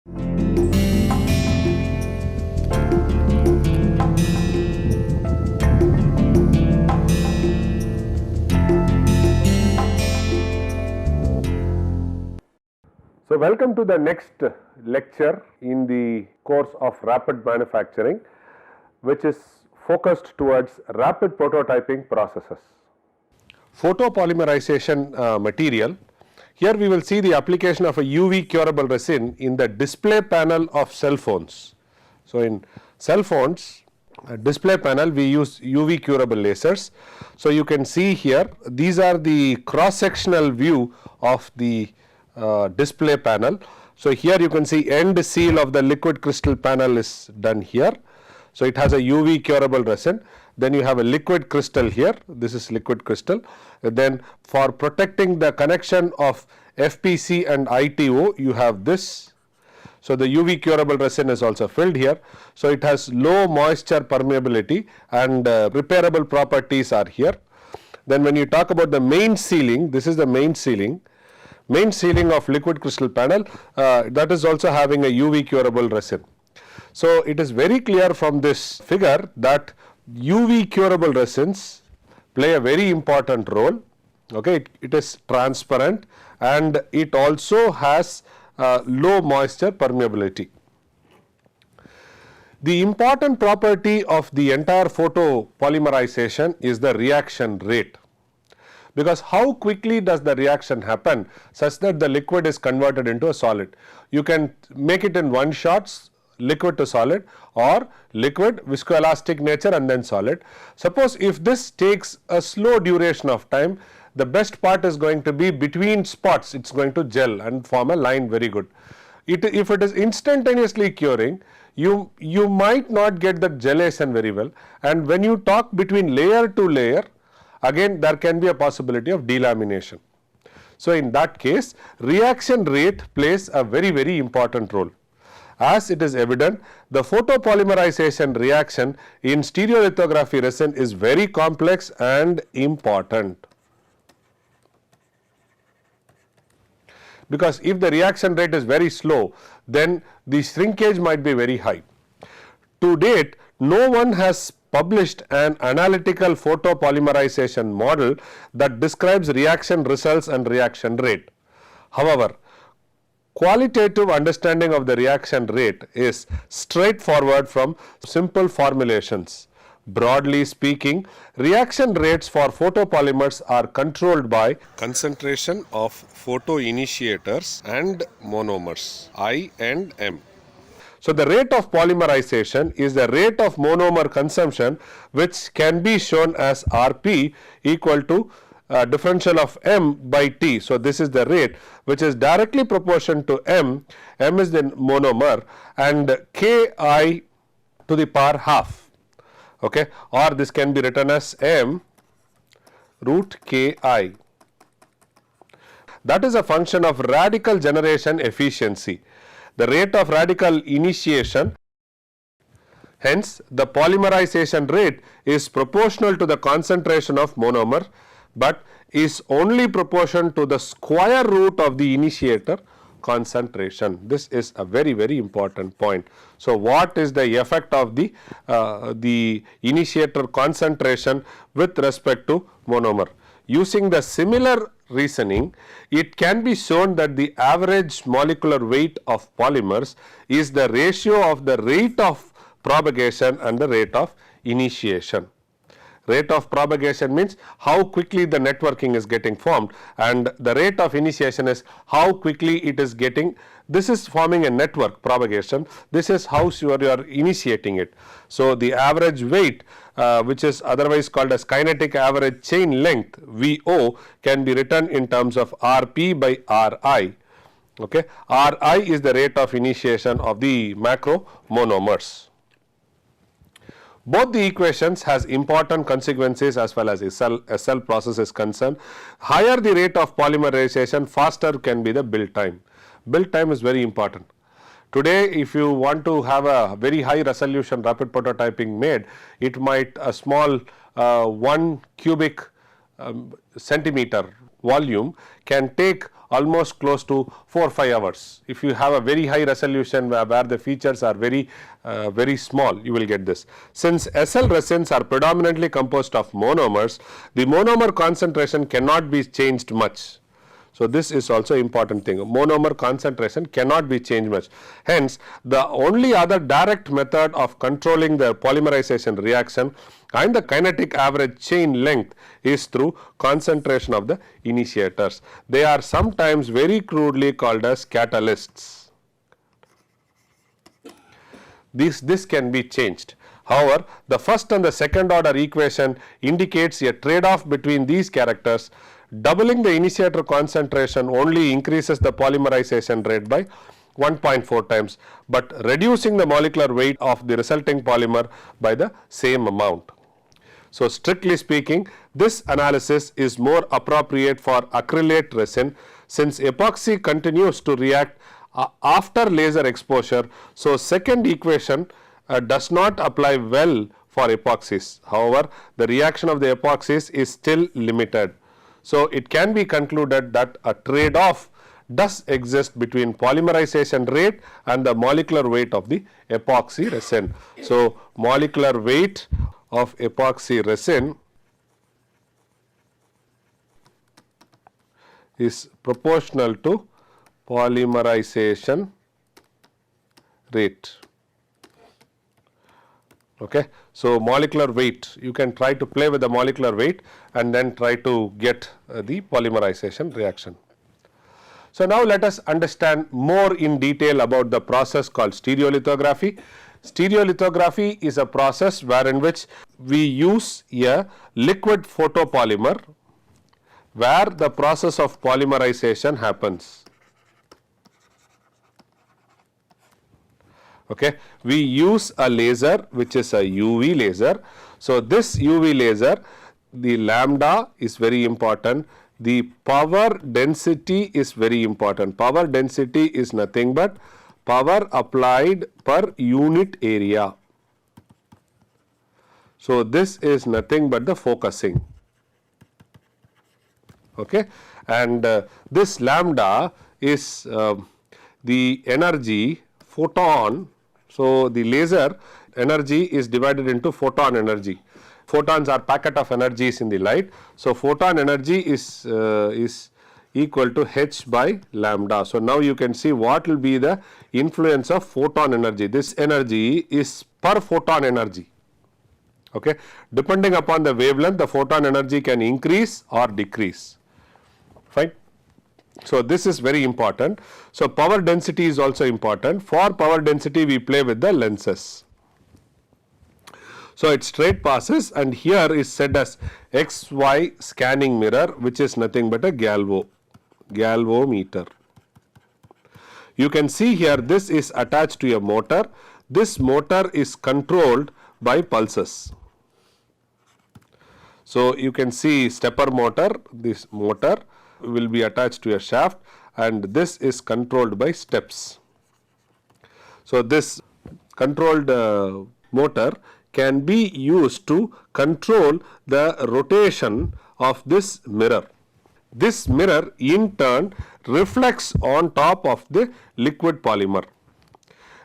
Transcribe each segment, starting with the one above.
So, welcome to the next lecture in the course of rapid manufacturing, which is focused towards rapid prototyping processes. Photopolymerization material. Here we will see the application of a UV curable resin in the display panel of cell phones. So, in cell phones display panel we use UV curable lasers. So, you can see here these are the cross sectional view of the display panel. So, here you can see end seal of the liquid crystal panel is done here. So, it has a UV curable resin, then you have a liquid crystal here, this is liquid crystal. Then for protecting the connection of FPC and ITO you have this. So, the UV curable resin is also filled here. So, it has low moisture permeability and repairable properties are here. Then when you talk about the main sealing, this is the main sealing of liquid crystal panel, that is also having a UV curable resin. So, it is very clear from this figure that UV curable resins play a very important role. Okay, it is transparent and it also has low moisture permeability. The important property of the entire photopolymerization is the reaction rate. Because how quickly does the reaction happen such that the liquid is converted into a solid. You can make it in one shot, liquid to solid, or liquid viscoelastic nature and then solid. Suppose if this takes a slow duration of time, the best part is going to be between spots, it is going to gel and form a line very good. If it is instantaneously curing, you might not get the gelation very well, and when you talk between layer to layer, again there can be a possibility of delamination. So, in that case reaction rate plays a very important role. As it is evident, the photopolymerization reaction in stereolithography resin is very complex and important. Because if the reaction rate is very slow, then the shrinkage might be very high. To date, no one has published an analytical photopolymerization model that describes reaction results and reaction rate. However, qualitative understanding of the reaction rate is straightforward from simple formulations. Broadly speaking, reaction rates for photopolymers are controlled by concentration of photoinitiators and monomers I and M. So, the rate of polymerization is the rate of monomer consumption, which can be shown as Rp equal to differential of M by T. So, this is the rate which is directly proportional to M. M is the monomer and Ki to the power half, okay, or this can be written as M root Ki. That is a function of radical generation efficiency, the rate of radical initiation. Hence, the polymerization rate is proportional to the concentration of monomer, but is only proportional to the square root of the initiator concentration. This is a very important point. So, what is the effect of the initiator concentration with respect to monomer? Using the similar reasoning, it can be shown that the average molecular weight of polymers is the ratio of the rate of propagation and the rate of initiation. Rate of propagation means how quickly the networking is getting formed, and the rate of initiation is how quickly it is getting, this is forming a network propagation, this is how you are initiating it. So, the average weight which is otherwise called as kinetic average chain length VO can be written in terms of Rp by Ri. Okay. Ri is the rate of initiation of the macro monomers. Both the equations has important consequences as well as a cell process is concerned. Higher the rate of polymerization, faster can be the build time. Build time is very important. Today, if you want to have a very high resolution rapid prototyping made, it might a small 1 cubic centimeter volume can take almost close to 4-5 hours. If you have a very high resolution where the features are very small, you will get this. Since SL resins are predominantly composed of monomers, the monomer concentration cannot be changed much. So, this is also important thing. Monomer concentration cannot be changed much. Hence, the only other direct method of controlling the polymerization reaction and the kinetic average chain length is through concentration of the initiators. They are sometimes very crudely called as catalysts. This can be changed. However, the first and the second order equation indicates a trade-off between these characters. Doubling the initiator concentration only increases the polymerization rate by 1.4 times, but reducing the molecular weight of the resulting polymer by the same amount. So, strictly speaking, this analysis is more appropriate for acrylate resin since epoxy continues to react after laser exposure. So, second equation does not apply well for epoxies. However, the reaction of the epoxies is still limited. So, it can be concluded that a trade-off does exist between polymerization rate and the molecular weight of the epoxy resin. So, molecular weight of epoxy resin is proportional to polymerization rate. Okay. So, molecular weight, you can try to play with the molecular weight and then try to get the polymerization reaction. So, now let us understand more in detail about the process called stereolithography. Stereolithography is a process wherein which we use a liquid photopolymer where the process of polymerization happens. Okay. We use a laser which is a UV laser. So, this UV laser, the lambda is very important, the power density is very important. Power density is nothing but power applied per unit area. So, this is nothing but the focusing. Okay. And this lambda is the energy photon. So, the laser energy is divided into photon energy. Photons are packet of energies in the light. So, photon energy is equal to h by lambda. So, now you can see what will be the influence of photon energy. This energy is per photon energy. Okay. Depending upon the wavelength, the photon energy can increase or decrease. Fine. So, this is very important. So, power density is also important. For power density, we play with the lenses. So, it straight passes and here is said as XY scanning mirror, which is nothing but a galvometer. You can see here this is attached to a motor. This motor is controlled by pulses. So, you can see stepper motor, this motor will be attached to a shaft and this is controlled by steps. So, this controlled motor can be used to control the rotation of this mirror. This mirror in turn reflects on top of the liquid polymer.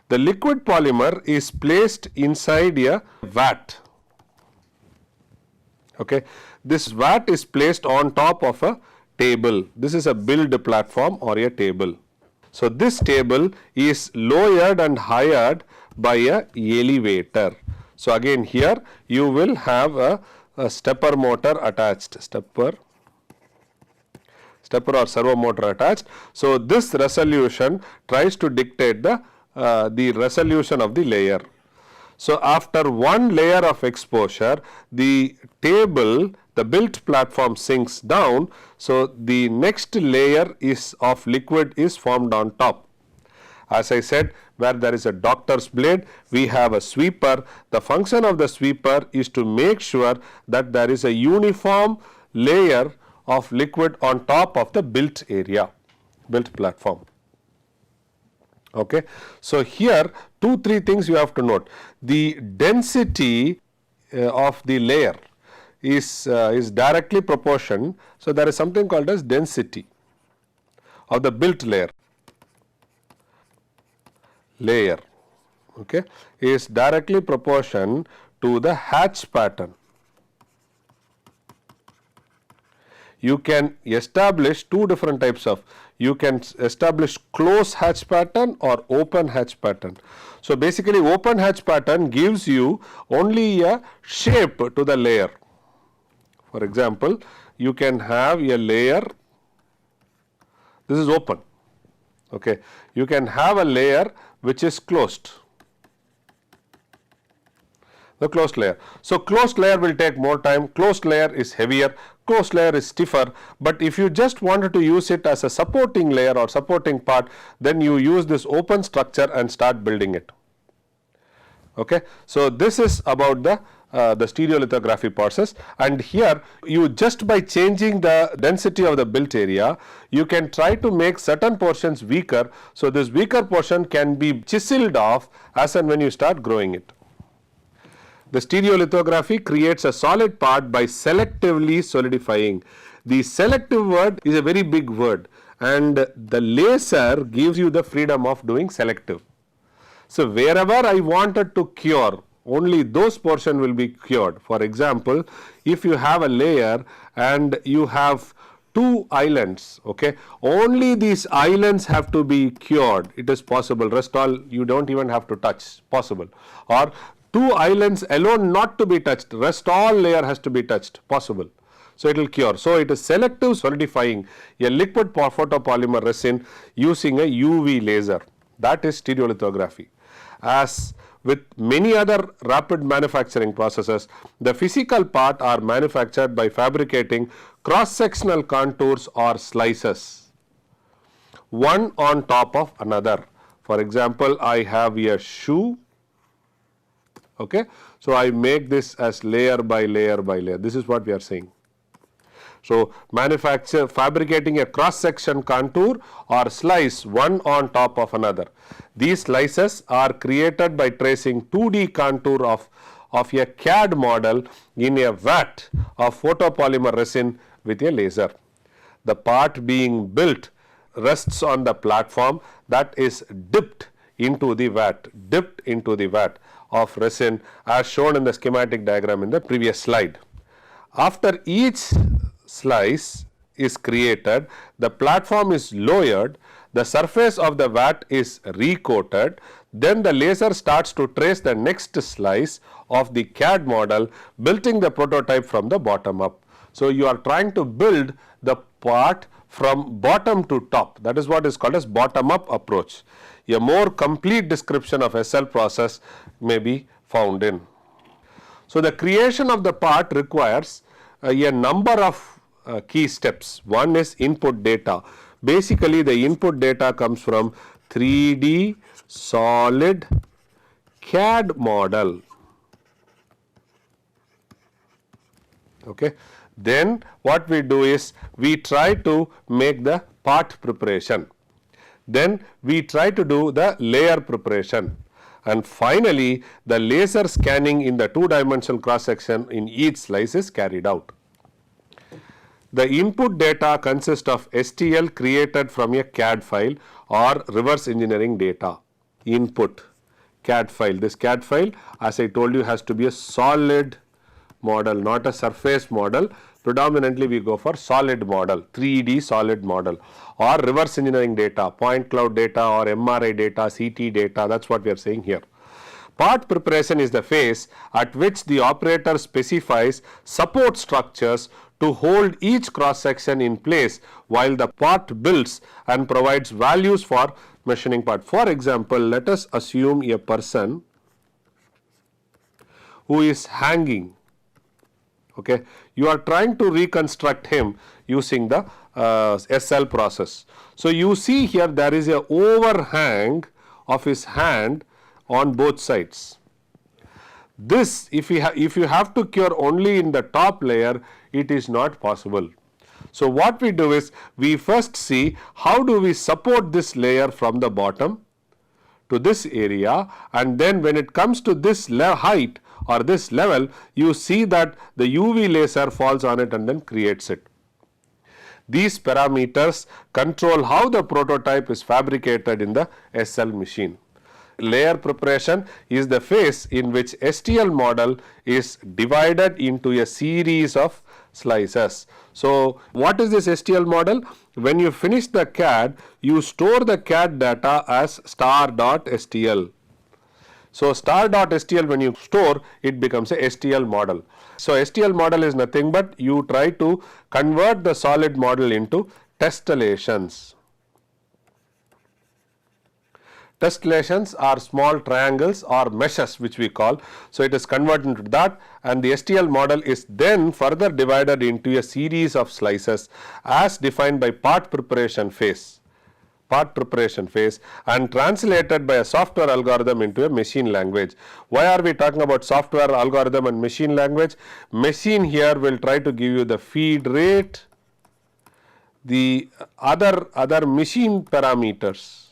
The liquid polymer is placed inside a vat. Okay. This vat is placed on top of a table. This is a build platform or a table. So, this table is lowered and highered by a elevator. So, again here you will have a stepper motor attached, stepper or servo motor attached. So, this resolution tries to dictate the resolution of the layer. So, after one layer of exposure, the table, the built platform sinks down. So, the next layer is of liquid is formed on top. As I said, where there is a doctor's blade, we have a sweeper. The function of the sweeper is to make sure that there is a uniform layer of liquid on top of the built area, built platform. Okay. So, here 2-3 things you have to note. The density of the layer is directly proportion. So, there is something called as density of the built layer, okay, is directly proportional to the hatch pattern. You can establish two different types of, you can establish close hatch pattern or open hatch pattern. So basically open hatch pattern gives you only a shape to the layer. For example, you can have a layer, this is open, okay. You can have a layer which is closed, the closed layer. So closed layer will take more time, closed layer is heavier, closed layer is stiffer, but if you just wanted to use it as a supporting layer or supporting part, then you use this open structure and start building it. Okay. So this is about the stereolithography process, and here you just by changing the density of the built area, you can try to make certain portions weaker, so this weaker portion can be chiseled off as and when you start growing it. The stereolithography creates a solid part by selectively solidifying. The selective word is a very big word, and the laser gives you the freedom of doing selective. So wherever I wanted to cure, only those portion will be cured. For example, if you have a layer and you have two islands, okay, only these islands have to be cured, it is possible, rest all you don't even have to touch, possible. Or two islands alone not to be touched, rest all layer has to be touched, possible. So it will cure. So it is selective solidifying a liquid photopolymer resin using a UV laser. That is stereolithography. As with many other rapid manufacturing processes, the physical part are manufactured by fabricating cross-sectional contours or slices, one on top of another. For example, I have a shoe, okay. So I make this as layer by layer by layer. This is what we are saying. So fabricating a cross-section contour or slice one on top of another. These slices are created by tracing 2D contour of a CAD model in a vat of photopolymer resin with a laser. The part being built rests on the platform that is dipped into the vat of resin as shown in the schematic diagram in the previous slide. After each slice is created, the platform is lowered, the surface of the vat is recoated, then the laser starts to trace the next slice of the CAD model, building the prototype from the bottom up. So you are trying to build the part from bottom to top. That is what is called as bottom up approach. A more complete description of SL process may be found in. So the creation of the part requires a number of key steps. One is input data. Basically the input data comes from 3D solid CAD model. Okay. Then what we do is we try to make the part preparation. Then we try to do the layer preparation. And finally the laser scanning in the two-dimensional cross section in each slice is carried out. The input data consists of STL created from a CAD file or reverse engineering data. Input CAD file. This CAD file, as I told you, has to be a solid model, not a surface model. Predominantly we go for solid model, 3D solid model, or reverse engineering data, point cloud data or MRI data, CT data. That's what we are saying here. Part preparation is the phase at which the operator specifies support structures to hold each cross section in place while the part builds and provides values for machining part. For example, let us assume a person who is hanging. Okay, you are trying to reconstruct him using the SL process. So you see here there is a overhang of his hand on both sides. This, if you have to cure only in the top layer, it is not possible. So what we do is we first see how do we support this layer from the bottom to this area, and then when it comes to this height or this level, you see that the UV laser falls on it and then creates it. These parameters control how the prototype is fabricated in the SL machine. Layer preparation is the phase in which STL model is divided into a series of slices. So, what is this STL model? When you finish the CAD, you store the CAD data as star.stl. So, star.stl, when you store, it becomes a STL model. So, STL model is nothing but you try to convert the solid model into testellations. Testellations are small triangles or meshes which we call. So, it is converted into that, and the STL model is then further divided into a series of slices as defined by part preparation phase and translated by a software algorithm into a machine language. Why are we talking about software algorithm and machine language? Machine here will try to give you the feed rate, the other machine parameters,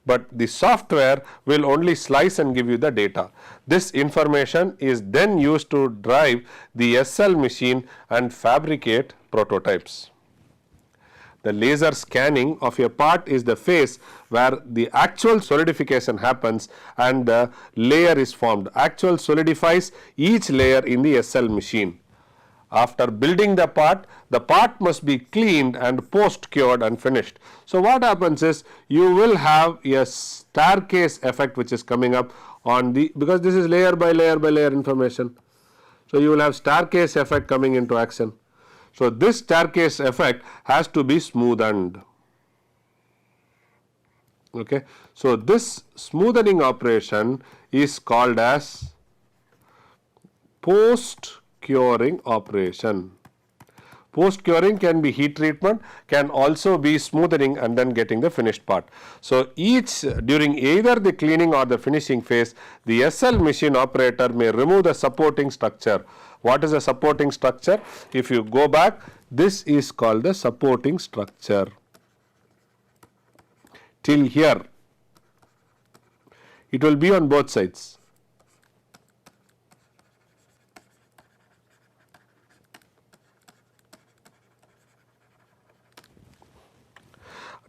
but the software will only slice and give you the data. This information is then used to drive the SL machine and fabricate prototypes. The laser scanning of a part is the phase where the actual solidification happens and the layer is formed. Actual solidifies each layer in the SL machine. After building the part must be cleaned and post cured and finished. So, what happens is you will have a staircase effect which is coming up on the, because this is layer by layer by layer information. So, you will have staircase effect coming into action. So, this staircase effect has to be smoothened. Okay. So, this smoothening operation is called as post curing operation. Post curing can be heat treatment, can also be smoothing and then getting the finished part. So, during either the cleaning or the finishing phase, the SL machine operator may remove the supporting structure. What is a supporting structure? If you go back, this is called the supporting structure. Till here, it will be on both sides.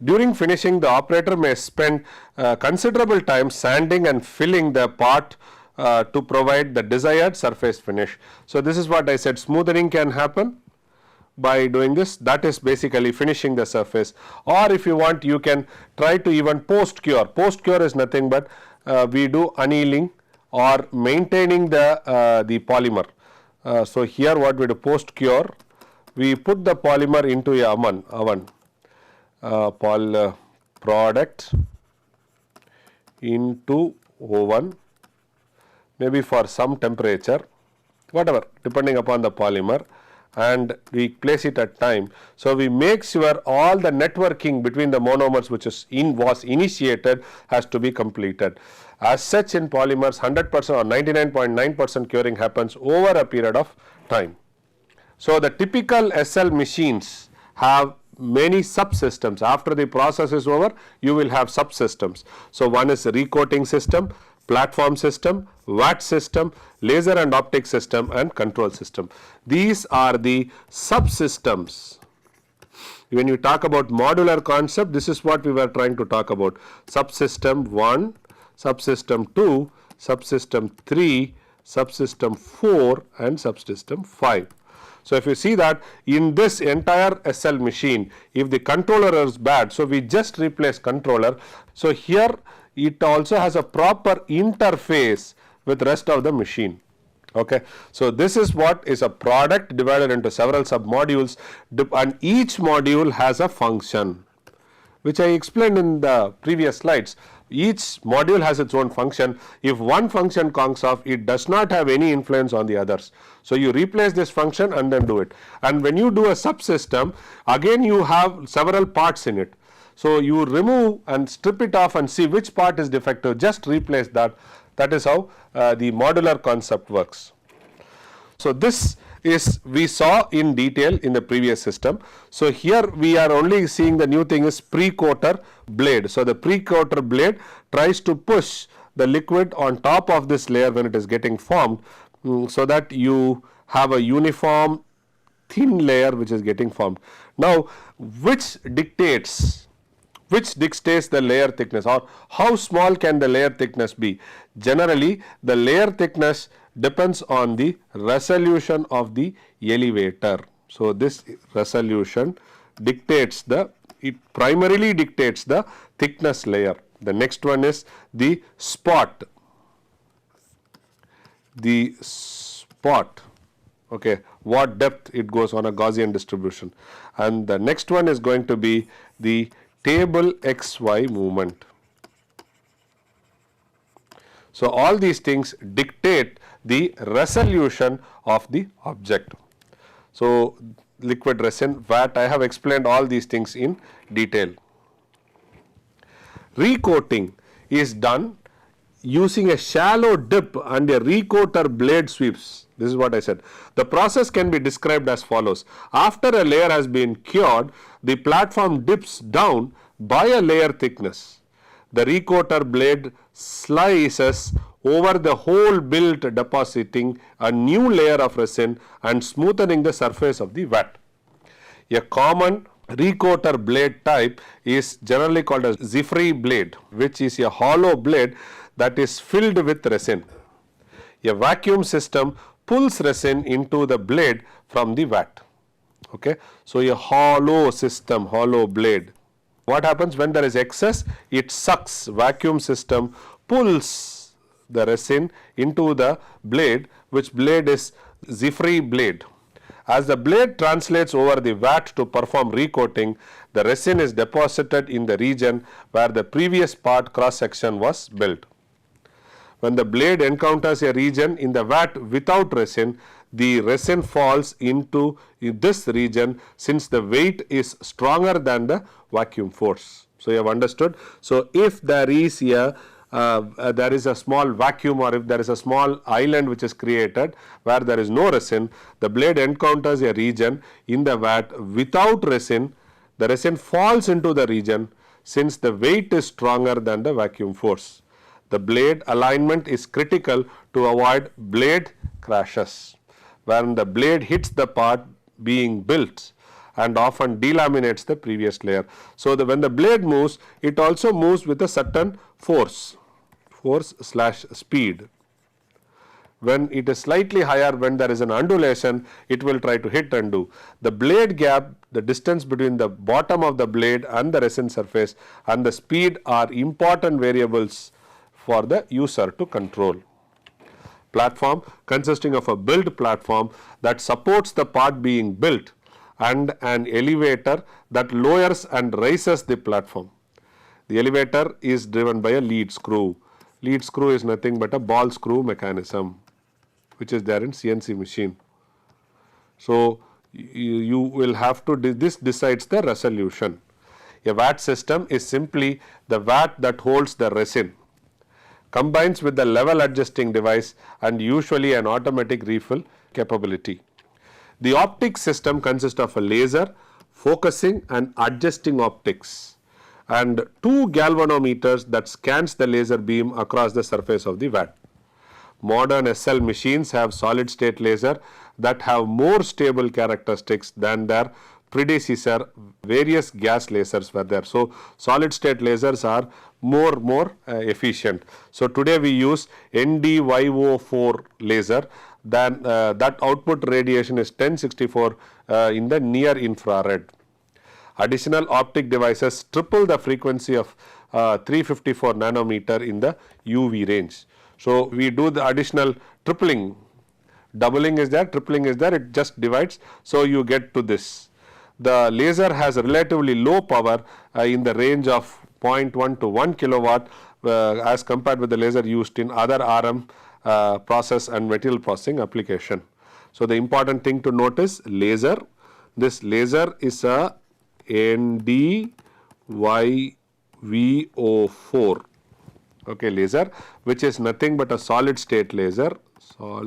During finishing, the operator may spend considerable time sanding and filling the part to provide the desired surface finish. So, this is what I said, smoothing can happen by doing this, that is basically finishing the surface, or if you want you can try to even post cure. Post cure is nothing but we do annealing or maintaining the polymer. So, here what we do, post cure, we put the polymer into a oven. Product into oven, maybe for some temperature, whatever, depending upon the polymer, and we place it at time. So, we make sure all the networking between the monomers which was initiated has to be completed. As such, in polymers 100% or 99.9% curing happens over a period of time. So, the typical SL machines have many subsystems. After the process is over, you will have subsystems. So, one is recoating system, platform system, VAT system, laser and optic system, and control system. These are the subsystems. When you talk about modular concept, this is what we were trying to talk about. Subsystem 1, subsystem 2, subsystem 3, subsystem 4, and subsystem 5. So, if you see that in this entire SL machine, if the controller is bad, so we just replace controller. So, here it also has a proper interface with rest of the machine. Okay. So, this is what is a product divided into several sub modules, and each module has a function, which I explained in the previous slides. Each module has its own function. If one function conks off, it does not have any influence on the others. So, you replace this function and then do it. And when you do a subsystem, again you have several parts in it. So, you remove and strip it off and see which part is defective, just replace that. That is how the modular concept works. So, this is we saw in detail in the previous system. So, here we are only seeing the new thing is pre-coater blade. So, the pre-coater blade tries to push the liquid on top of this layer when it is getting formed, so that you have a uniform thin layer which is getting formed. Now, which dictates the layer thickness, or how small can the layer thickness be? Generally, the layer thickness depends on the resolution of the elevator. So, this resolution primarily dictates the thickness layer. The next one is the spot. Okay, what depth it goes on a Gaussian distribution. And the next one is going to be the table XY movement. So, all these things dictate the resolution of the object. So, liquid resin, vat, I have explained all these things in detail. Recoating is done using a shallow dip and a recoater blade sweeps. This is what I said. The process can be described as follows. After a layer has been cured, the platform dips down by a layer thickness. The recoater blade slices over the whole billet, depositing a new layer of resin and smoothing the surface of the vat. A common recoater blade type is generally called a Zifree blade, which is a hollow blade that is filled with resin. A vacuum system pulls resin into the blade from the vat. Okay, so a hollow system, hollow blade. What happens when there is excess? It sucks. Vacuum system pulls the resin into the blade, which blade is Zifree blade. As the blade translates over the vat to perform recoating, the resin is deposited in the region where the previous part cross section was built. When the blade encounters a region in the vat without resin, the resin falls into this region since the weight is stronger than the vacuum force. So, you have understood. So, if there is a small vacuum, or if there is a small island which is created where there is no resin, the blade encounters a region in the vat without resin, the resin falls into the region since the weight is stronger than the vacuum force. The blade alignment is critical to avoid blade crashes, when the blade hits the part being built and often delaminates the previous layer. So, when the blade moves, it also moves with a certain force/speed. When it is slightly higher, when there is an undulation, it will try to hit undo. The blade gap, the distance between the bottom of the blade and the resin surface, and the speed are important variables for the user to control. Platform consisting of a built platform that supports the part being built and an elevator that lowers and raises the platform. The elevator is driven by a lead screw. Lead screw is nothing but a ball screw mechanism which is there in CNC machine. So, you will have to, this decides the resolution. A vat system is simply the vat that holds the resin, combines with the level adjusting device and usually an automatic refill capability. The optics system consists of a laser, focusing and adjusting optics, and two galvanometers that scans the laser beam across the surface of the vat. Modern SL machines have solid state laser that have more stable characteristics than their predecessor. Various gas lasers were there. So, solid state lasers are more efficient. So, today we use NDYO4 laser, then that output radiation is 1064 in the near infrared. Additional optic devices triple the frequency of 354 nanometer in the UV range. So, we do the additional tripling, doubling is there, tripling is there, it just divides. So, you get to this. The laser has a relatively low power in the range of 0.1 to 1 kilowatt as compared with the laser used in other RM process and material processing application. So, the important thing to note is laser. This laser is a NDYVO4 laser, which is nothing but a solid state laser, so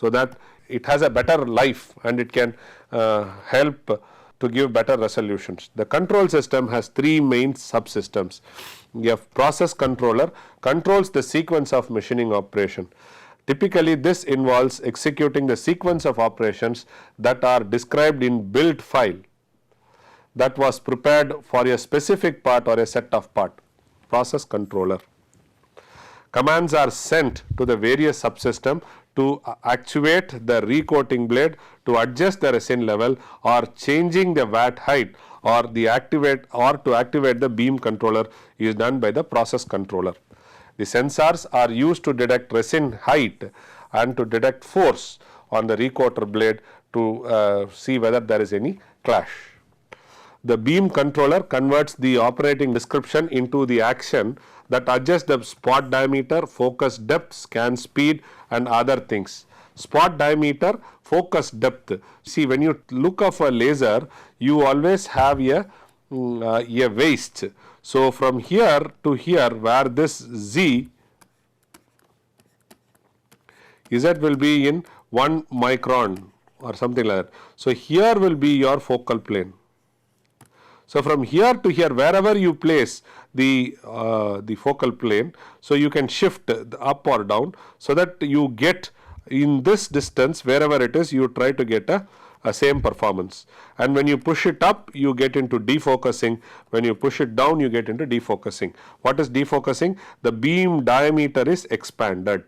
that it has a better life and it can help to give better resolutions. The control system has three main subsystems. You have process controller, controls the sequence of machining operation. Typically, this involves executing the sequence of operations that are described in build file that was prepared for a specific part or a set of part. Process controller. Commands are sent to the various subsystem to actuate the recoating blade, to adjust the resin level, or changing the vat height, or to activate the beam controller is done by the process controller. The sensors are used to detect resin height and to detect force on the recoater blade to see whether there is any clash. The beam controller converts the operating description into the action that adjusts the spot diameter, focus depth, scan speed and other things. Spot diameter, focus depth. See, when you look of a laser, you always have a waist. So from here to here, where this Z will be in 1 micron or something like that. So here will be your focal plane. So from here to here, wherever you place the focal plane, so you can shift up or down, so that you get in this distance, wherever it is, you try to get a same performance. And when you push it up, you get into defocusing. When you push it down, you get into defocusing. What is defocusing? The beam diameter is expanded.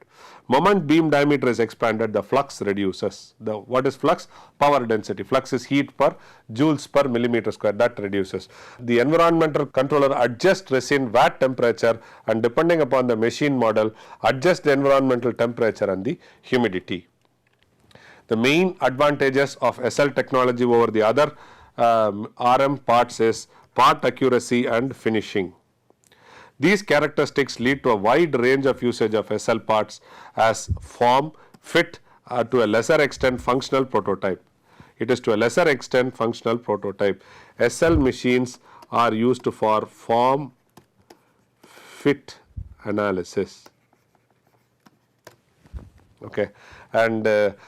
Moment beam diameter is expanded, the flux reduces. What is flux? Power density. Flux is heat per joules per millimeter square, that reduces. The environmental controller adjusts resin vat temperature, and depending upon the machine model, adjusts the environmental temperature and the humidity. The main advantages of SL technology over the other RM parts is part accuracy and finishing. These characteristics lead to a wide range of usage of SL parts as form, fit, to a lesser extent functional prototype. It is to a lesser extent functional prototype. SL machines are used for form, fit analysis. Okay, and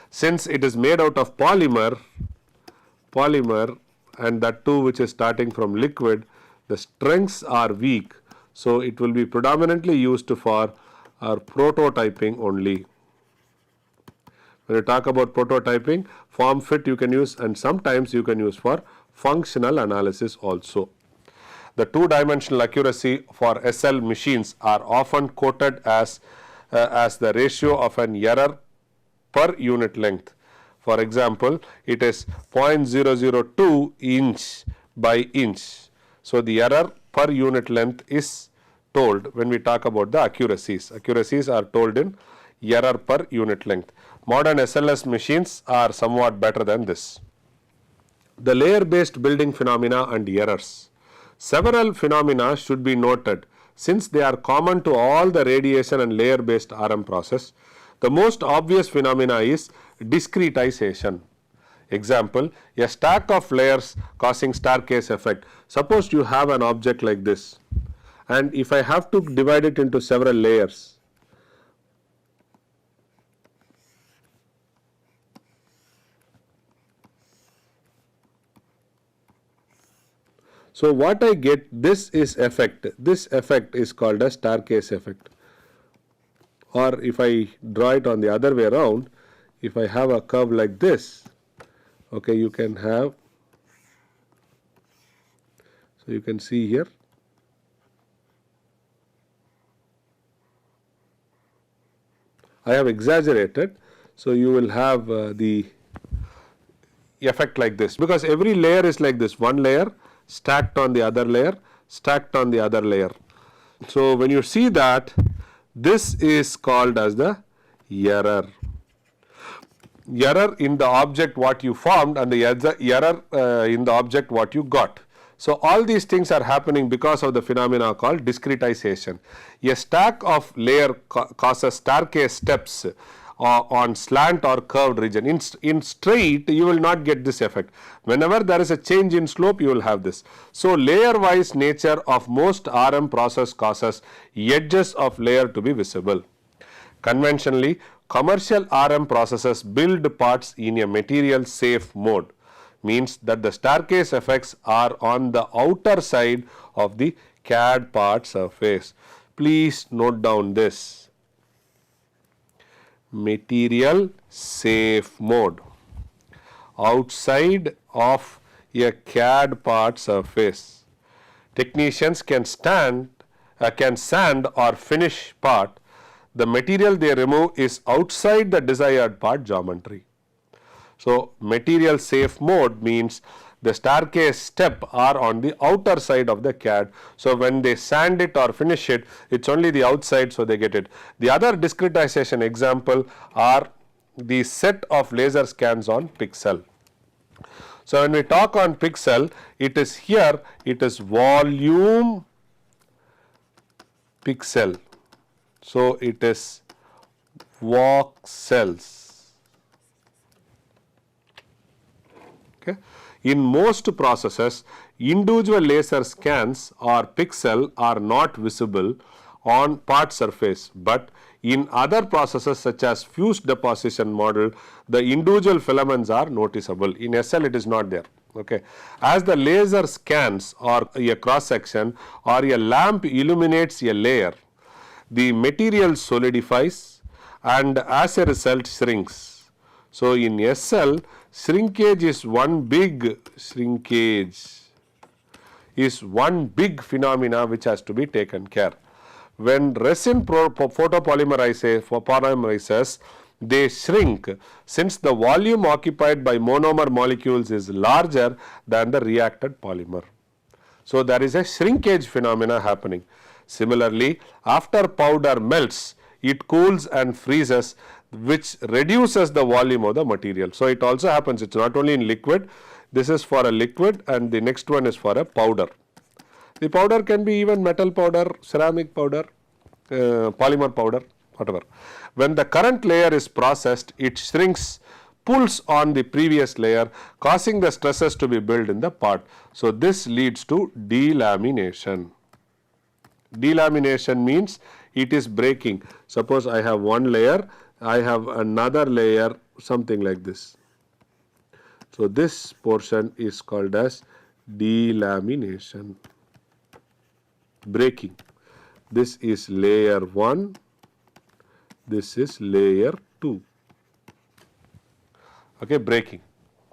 since it is made out of polymer and that too which is starting from liquid, the strengths are weak. So it will be predominantly used for prototyping only. When you talk about prototyping, form fit you can use, and sometimes you can use for functional analysis also. The two-dimensional accuracy for SL machines are often quoted as the ratio of an error per unit length. For example, it is 0.002 inch by inch. So the error per unit length is told when we talk about the accuracies. Accuracies are told in error per unit length. Modern SLS machines are somewhat better than this. The layer-based building phenomena and errors. Several phenomena should be noted since they are common to all the radiation and layer-based RM process. The most obvious phenomena is discretization. Example, a stack of layers causing staircase effect. Suppose you have an object like this, and if I have to divide it into several layers, so what I get, this is effect. This effect is called a staircase effect. Or if I draw it on the other way around, if I have a curve like this, okay, you can have, so you can see here, I have exaggerated, so you will have the effect like this, because every layer is like this, one layer stacked on the other layer, stacked on the other layer. So when you see that, this is called as the error. Error in the object what you formed and the error in the object what you got. So all these things are happening because of the phenomena called discretization. A stack of layer causes staircase steps on slant or curved region. In straight you will not get this effect. Whenever there is a change in slope you will have this. So layer wise nature of most RM process causes edges of layer to be visible. Conventionally, commercial RM processes build parts in a material safe mode. Means that the staircase effects are on the outer side of the CAD part surface. Please note down this. material safe mode. Outside of a CAD part surface, technicians can sand or finish part. The material they remove is outside the desired part geometry. So, material safe mode means the staircase step are on the outer side of the CAD. So, when they sand it or finish it, it's only the outside, so they get it. The other discretization example are the set of laser scans on pixel. So, when we talk on pixel, it is here, it is volume pixel. So, it is voxels. Okay. In most processes, individual laser scans or pixel are not visible on part surface, but in other processes such as fused deposition model, the individual filaments are noticeable. In SL it is not there. Okay. As the laser scans or a cross section or a lamp illuminates a layer, the material solidifies and as a result shrinks. So, in SL, shrinkage is one big phenomena which has to be taken care. When resin photopolymerizes, they shrink since the volume occupied by monomer molecules is larger than the reacted polymer. So, there is a shrinkage phenomena happening. Similarly, after powder melts, it cools and freezes, which reduces the volume of the material. So, it also happens, it is not only in liquid, this is for a liquid and the next one is for a powder. The powder can be even metal powder, ceramic powder, polymer powder, whatever. When the current layer is processed, it shrinks, pulls on the previous layer, causing the stresses to be built in the part. So, this leads to delamination. Delamination means it is breaking. Suppose I have one layer, I have another layer, something like this. So, this portion is called as delamination, breaking. This is layer 1, this is layer 2. Okay, breaking.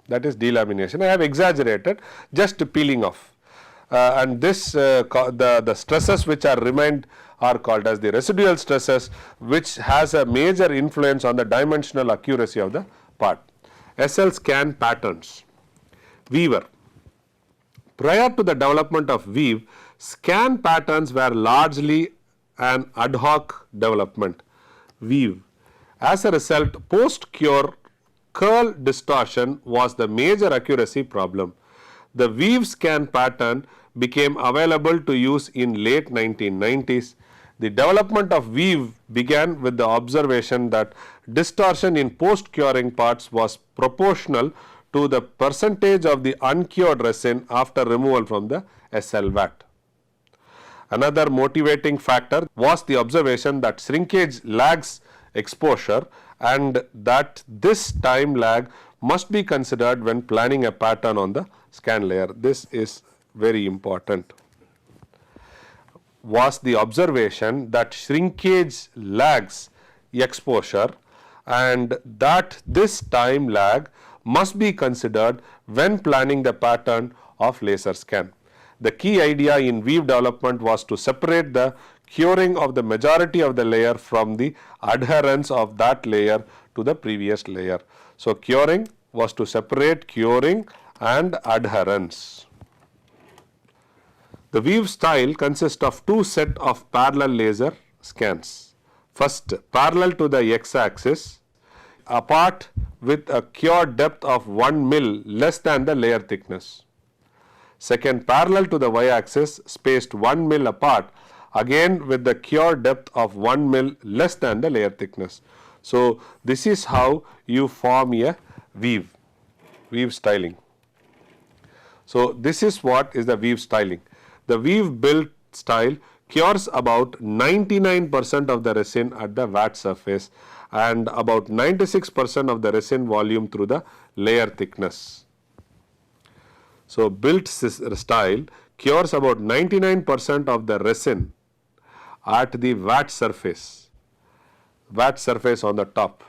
That is delamination. I have exaggerated, just peeling off. And this the stresses which are remained are called as the residual stresses, which has a major influence on the dimensional accuracy of the part. SL scan patterns. Weaver. Prior to the development of weave, scan patterns were largely an ad hoc development. Weave. As a result, post-cure curl distortion was the major accuracy problem. The weave scan pattern became available to use in late 1990s. The development of weave began with the observation that distortion in post-curing parts was proportional to the percentage of the uncured resin after removal from the SL vat. Another motivating factor was the observation that shrinkage lags exposure and that this time lag must be considered when planning a pattern on the scan layer. This is very important. Was the observation that shrinkage lags exposure and that this time lag must be considered when planning the pattern of laser scan. The key idea in weave development was to separate the curing of the majority of the layer from the adherence of that layer to the previous layer. So, curing was to separate curing and adherence. The weave style consists of two sets of parallel laser scans. First, parallel to the x-axis, apart with a cure depth of 1 mm less than the layer thickness. Second, parallel to the y-axis, spaced 1 mm apart, again with the cure depth of 1 mm less than the layer thickness. So, this is how you form a weave styling. So, this is what is the weave styling. The weave build style cures about 99% of the resin at the vat surface and about 96% of the resin volume through the layer thickness. So, built style cures about 99% of the resin at the vat surface on the top,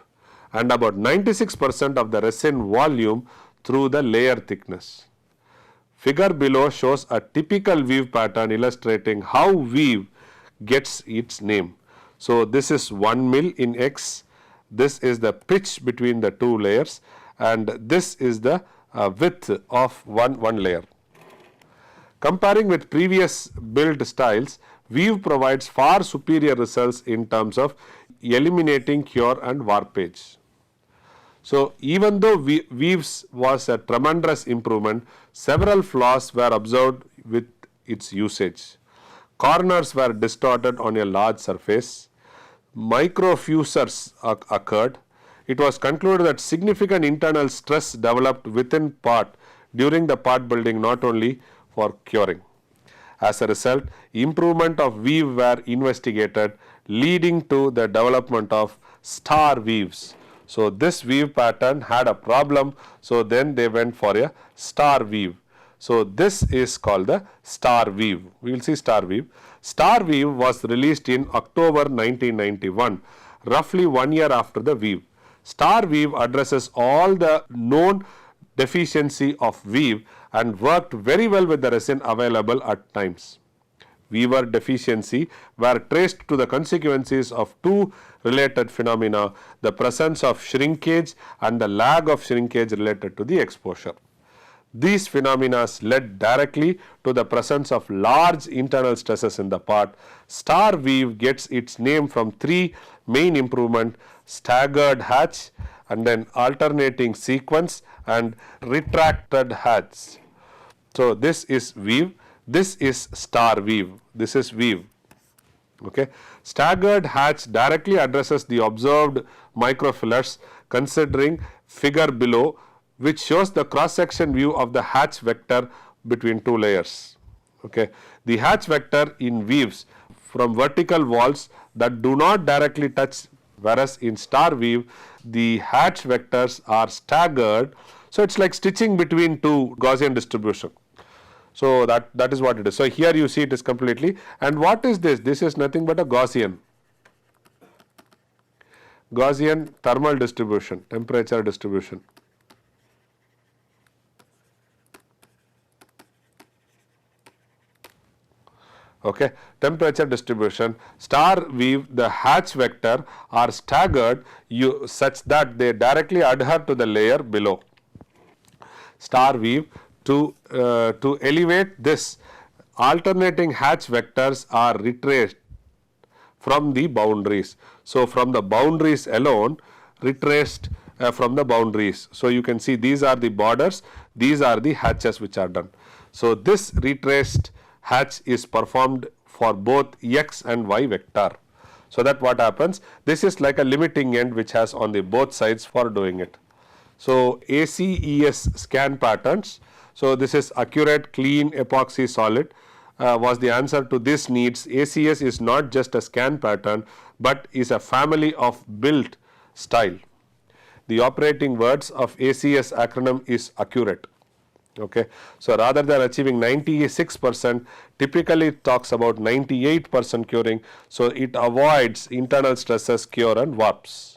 and about 96% of the resin volume through the layer thickness. Figure below shows a typical weave pattern illustrating how weave gets its name. So this is 1 mil in X, this is the pitch between the two layers, and this is the width of one layer. Comparing with previous build styles, weave provides far superior results in terms of eliminating cure and warpage. So even though weaves was a tremendous improvement, several flaws were observed with its usage. Corners were distorted on a large surface. Microfusers occurred. It was concluded that significant internal stress developed within part during the part building, not only for curing. As a result, improvement of weave were investigated, leading to the development of star weaves. So this weave pattern had a problem, so then they went for a star weave. So this is called the star weave. We will see star weave. Star weave was released in October 1991, roughly 1 year after the weave. Star weave addresses all the known deficiency of weave and worked very well with the resin available at times. Weaver deficiency were traced to the consequences of two related phenomena, the presence of shrinkage and the lag of shrinkage related to the exposure. These phenomena led directly to the presence of large internal stresses in the part. Star weave gets its name from three main improvements: staggered hatch, and then alternating sequence, and retracted hatch. So this is weave, this is star weave, this is weave. Okay. Staggered hatch directly addresses the observed microfillets, considering figure below, which shows the cross-section view of the hatch vector between two layers. Okay. The hatch vector in weaves from vertical walls that do not directly touch, whereas in star weave the hatch vectors are staggered. So it's like stitching between two Gaussian distribution. So that is what it is. So here you see it is completely. And what is this? This is nothing but a Gaussian thermal distribution, temperature distribution. Okay, temperature distribution. Star weave, the hatch vector are staggered such that they directly adhere to the layer below. Star weave, to elevate this, alternating hatch vectors are retraced from the boundaries. So from the boundaries alone, retraced from the boundaries. So you can see these are the borders, these are the hatches which are done. So this retraced hatch is performed for both X and Y vector. So that what happens, this is like a limiting end which has on the both sides for doing it. So ACES scan patterns. So this is accurate clean epoxy solid was the answer to this needs. ACS is not just a scan pattern but is a family of built style. The operating words of ACS acronym is accurate. Okay. So rather than achieving 96%, typically it talks about 98% curing. So it avoids internal stresses, cure and warps.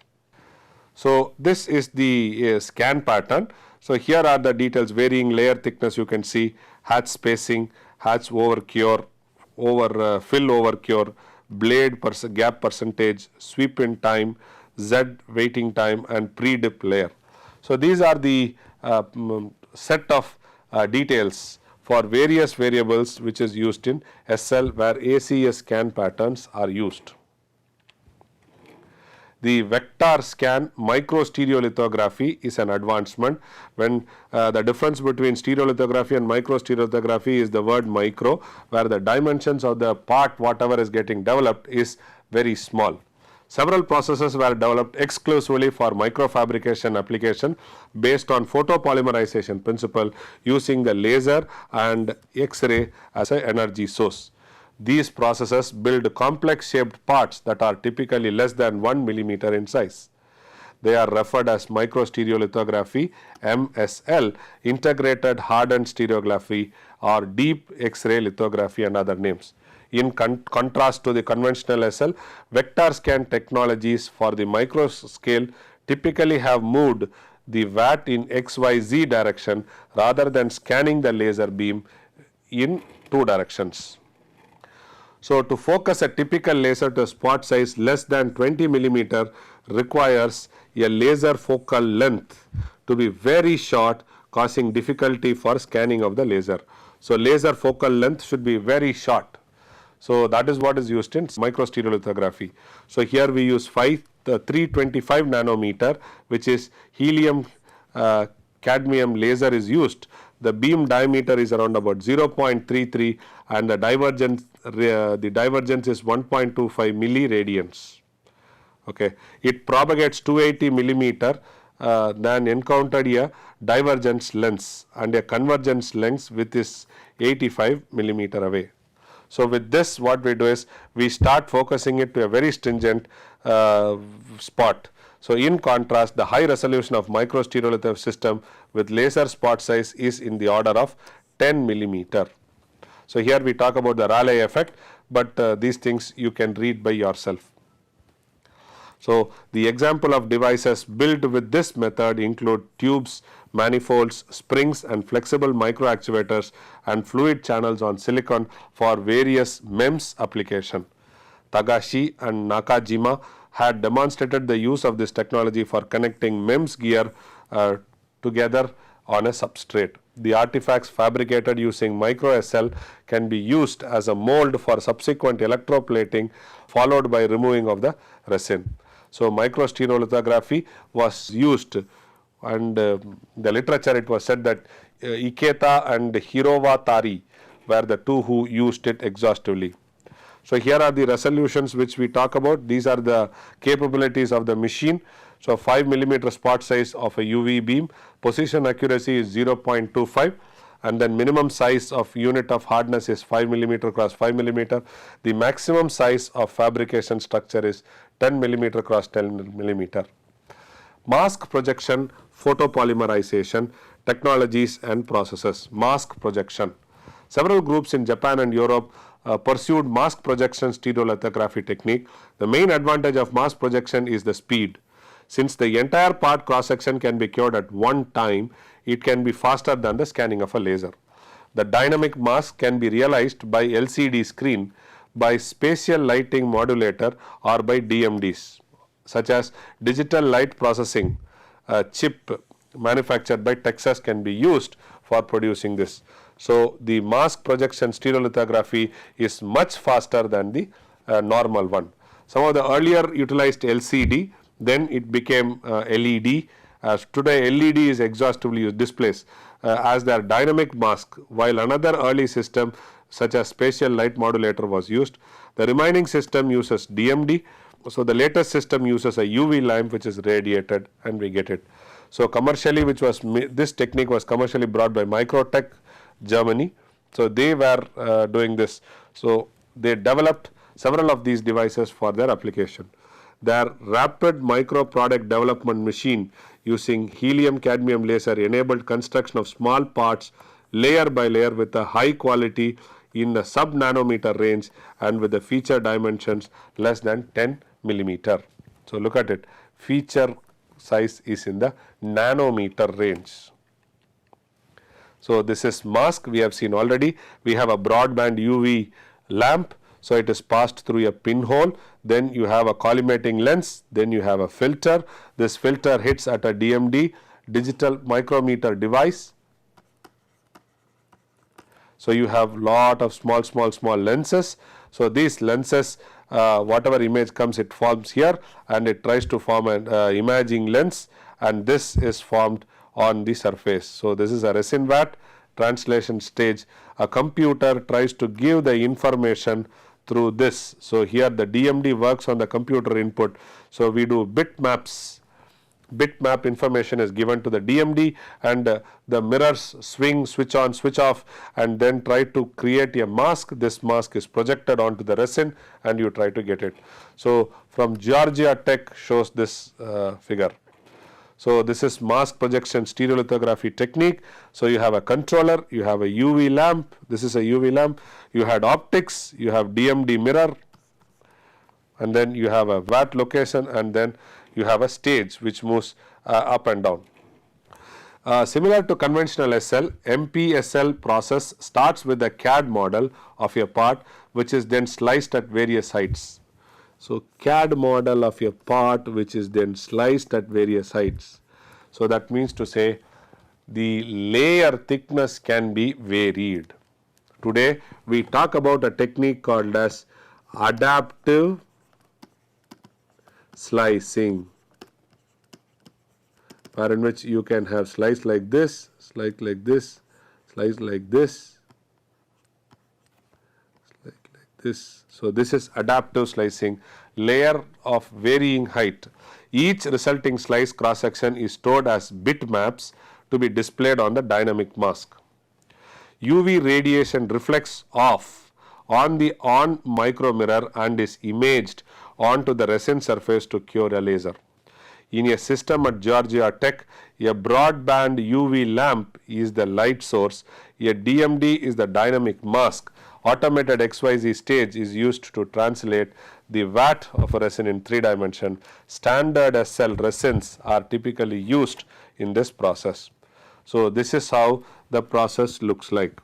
So this is the scan pattern. So here are the details: varying layer thickness, you can see, hatch spacing, hatch over cure, fill over cure, blade gap percentage, sweep in time, Z waiting time and pre-dip layer. So these are the set of details for various variables which is used in SL, where ACS scan patterns are used. The vector scan microstereolithography is an advancement, when the difference between stereolithography and microstereolithography is the word micro, where the dimensions of the part whatever is getting developed is very small. Several processes were developed exclusively for microfabrication application based on photopolymerization principle, using the laser and X-ray as an energy source. These processes build complex shaped parts that are typically less than 1 millimeter in size. They are referred as microstereolithography, MSL, integrated hardened stereography, or deep X-ray lithography, and other names. In contrast to the conventional SL, vector scan technologies for the micro scale typically have moved the vat in XYZ direction rather than scanning the laser beam in two directions. So, to focus a typical laser to a spot size less than 20 millimeter requires a laser focal length to be very short, causing difficulty for scanning of the laser. So, laser focal length should be very short. So, that is what is used in microstereolithography. So, here we use 325 nanometer, which is helium cadmium laser is used. The beam diameter is around about 0.33 and the divergence is 1.25 milliradians. Okay, it propagates 280 millimeter, then encountered a divergence lens and a convergence lens which is 85 millimeter away. So, with this what we do is we start focusing it to a very stringent spot. So, in contrast, the high resolution of microstereolithography system with laser spot size is in the order of 10 millimeter. So, here we talk about the Rayleigh effect, but these things you can read by yourself. So, the example of devices built with this method include tubes, manifolds, springs and flexible microactuators and fluid channels on silicon for various MEMS application. Tagashi and Nakajima had demonstrated the use of this technology for connecting MEMS gear together on a substrate. The artifacts fabricated using micro SL can be used as a mold for subsequent electroplating followed by removing of the resin. So, microstereolithography was used, and the literature it was said that Iketa and Hirova Tari were the two who used it exhaustively. So, here are the resolutions which we talk about. These are the capabilities of the machine. So, 5 millimeter spot size of a UV beam, position accuracy is 0.25 and then minimum size of unit of hardness is 5 millimeter cross 5 millimeter. The maximum size of fabrication structure is 10 millimeter cross 10 millimeter. Mask projection, photopolymerization, technologies and processes. Mask projection. Several groups in Japan and Europe pursued mask projection stereolithography technique. The main advantage of mask projection is the speed. Since the entire part cross section can be cured at one time, it can be faster than the scanning of a laser. The dynamic mask can be realized by LCD screen, by spatial lighting modulator or by DMDs such as digital light processing chip manufactured by Texas can be used for producing this. So, the mask projection stereolithography is much faster than the normal one. Some of the earlier utilized LCD, then it became LED. As today LED is exhaustively used displays as their dynamic mask, while another early system such as spatial light modulator was used. The remaining system uses DMD. So, the latest system uses a UV lamp which is radiated and we get it. So, commercially this technique was commercially brought by Microtech Germany. So, they were doing this. So, they developed several of these devices for their application. Their rapid micro product development machine using helium cadmium laser enabled construction of small parts layer by layer with a high quality in the sub nanometer range and with the feature dimensions less than 10 millimeter. So, look at it, feature size is in the nanometer range. So, this is mask we have seen already. We have a broadband UV lamp. So, it is passed through a pinhole, then you have a collimating lens, then you have a filter. This filter hits at a DMD, digital micrometer device. So, you have lot of small lenses. So, these lenses whatever image comes it forms here and it tries to form an imaging lens and this is formed on the surface. So, this is a resin vat translation stage. A computer tries to give the information through this. So, here the DMD works on the computer input. So, we do bitmaps. Bitmap information is given to the DMD and the mirrors swing, switch on, switch off and then try to create a mask. This mask is projected onto the resin and you try to get it. So, from Georgia Tech shows this figure. So, this is mask projection stereolithography technique. So, you have a controller, you have a UV lamp, this is a UV lamp, you had optics, you have DMD mirror and then you have a vat location and then you have a stage which moves up and down. Similar to conventional SL, MPSL process starts with a CAD model of a part which is then sliced at various heights. So, CAD model of a part which is then sliced at various heights. So, that means to say the layer thickness can be varied. Today we talk about a technique called as adaptive slicing, where in which you can have slice like this, slice like this, slice like this, slice like this. So, this is adaptive slicing, layer of varying height. Each resulting slice cross section is stored as bitmaps to be displayed on the dynamic mask. UV radiation reflects off on the on micromirror and is imaged onto the resin surface to cure a laser. In a system at Georgia Tech, a broadband UV lamp is the light source, a DMD is the dynamic mask. Automated XYZ stage is used to translate the watt of a resin in 3 dimension. Standard SL resins are typically used in this process. So, this is how the process looks like.